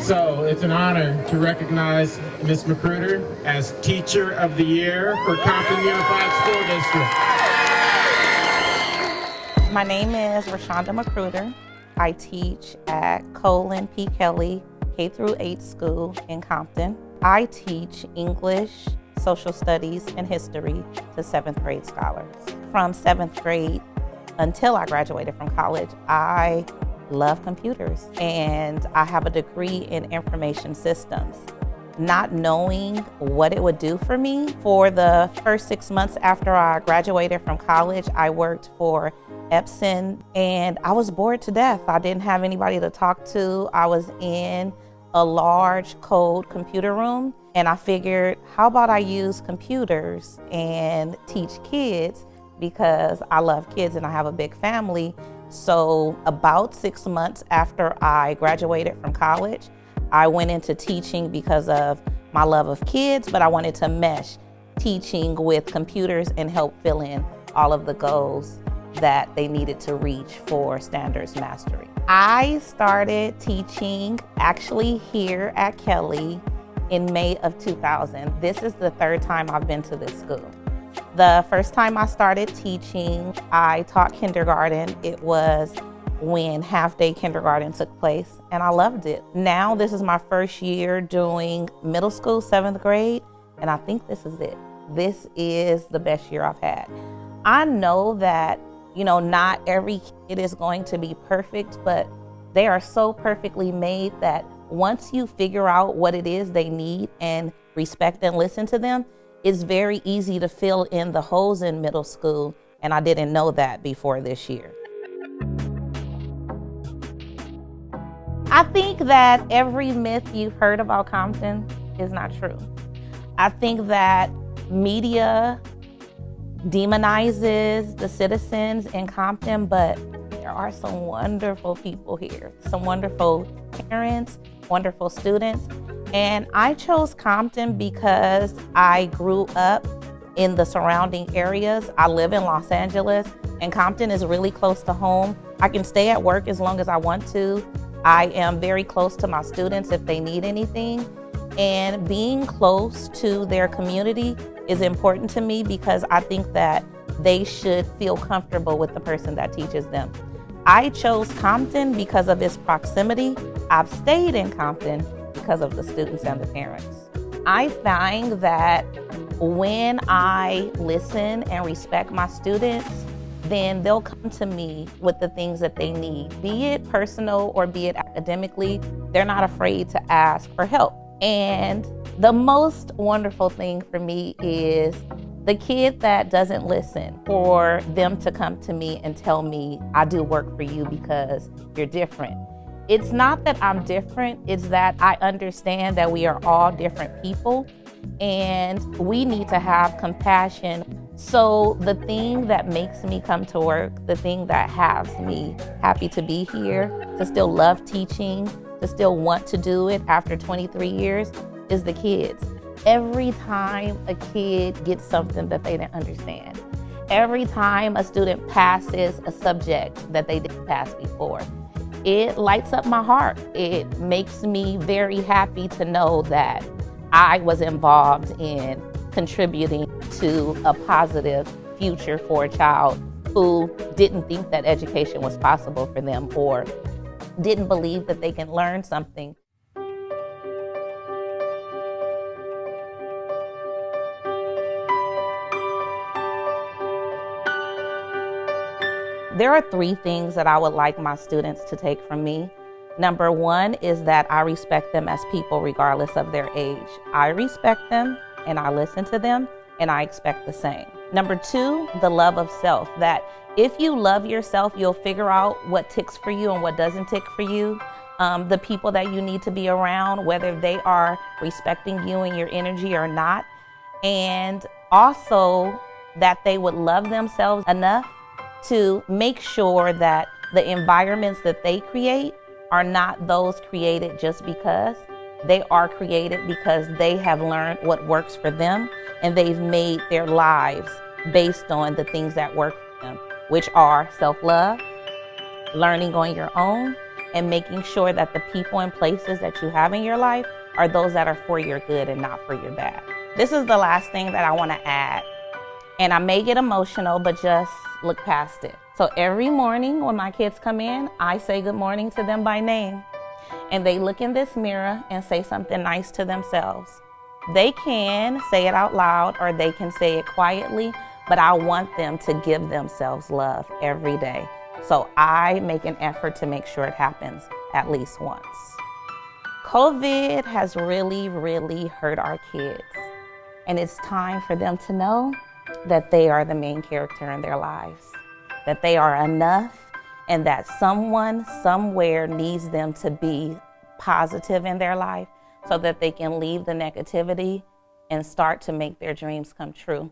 So it's an honor to recognize Ms. McCruter as Teacher of the Year for Compton Unified School District. My name is Rashanda McCruter. I teach at Colin P. Kelly K-8 school in Compton. I teach English, social studies, and history to 7th grade scholars. From 7th grade until I graduated from college, I love computers, and I have a degree in information systems. Not knowing what it would do for me, for the first 6 months after I graduated from college, I worked for Epson, and I was bored to death. I didn't have anybody to talk to. I was in a large cold computer room, and I figured, how about I use computers and teach kids, because I love kids and I have a big family. So about 6 months after I graduated from college, I went into teaching because of my love of kids, but I wanted to mesh teaching with computers and help fill in all of the goals that they needed to reach for standards mastery. I started teaching actually here at Kelly in May of 2000. This is the third time I've been to this school. The first time I started teaching, I taught kindergarten. It was when half-day kindergarten took place, and I loved it. Now this is my first year doing middle school, 7th grade, and I think this is it. This is the best year I've had. I know that, not every kid is going to be perfect, but they are so perfectly made that once you figure out what it is they need and respect and listen to them, it's very easy to fill in the holes in middle school, and I didn't know that before this year. I think that every myth you've heard about Compton is not true. I think that media demonizes the citizens in Compton, but there are some wonderful people here, some wonderful parents, wonderful students. And I chose Compton because I grew up in the surrounding areas. I live in Los Angeles, and Compton is really close to home. I can stay at work as long as I want to. I am very close to my students if they need anything. And being close to their community is important to me because I think that they should feel comfortable with the person that teaches them. I chose Compton because of its proximity. I've stayed in Compton because of the students and the parents. I find that when I listen and respect my students, then they'll come to me with the things that they need, be it personal or be it academically. They're not afraid to ask for help. And the most wonderful thing for me is the kid that doesn't listen, for them to come to me and tell me, I do work for you because you're different. It's not that I'm different, it's that I understand that we are all different people and we need to have compassion. So the thing that makes me come to work, the thing that has me happy to be here, to still love teaching, to still want to do it after 23 years, is the kids. Every time a kid gets something that they didn't understand, every time a student passes a subject that they didn't pass before, it lights up my heart. It makes me very happy to know that I was involved in contributing to a positive future for a child who didn't think that education was possible for them or didn't believe that they can learn something. There are 3 things that I would like my students to take from me. Number 1 is that I respect them as people regardless of their age. I respect them and I listen to them and I expect the same. Number 2, the love of self, that if you love yourself, you'll figure out what ticks for you and what doesn't tick for you. The people that you need to be around, whether they are respecting you and your energy or not. And also that they would love themselves enough to make sure that the environments that they create are not those created just because. They are created because they have learned what works for them and they've made their lives based on the things that work for them, which are self-love, learning on your own, and making sure that the people and places that you have in your life are those that are for your good and not for your bad. This is the last thing that I want to add. And I may get emotional, but just look past it. So every morning when my kids come in, I say good morning to them by name. And they look in this mirror and say something nice to themselves. They can say it out loud or they can say it quietly, but I want them to give themselves love every day. So I make an effort to make sure it happens at least once. COVID has really, really hurt our kids. And it's time for them to know that they are the main character in their lives, that they are enough, and that someone somewhere needs them to be positive in their life so that they can leave the negativity and start to make their dreams come true.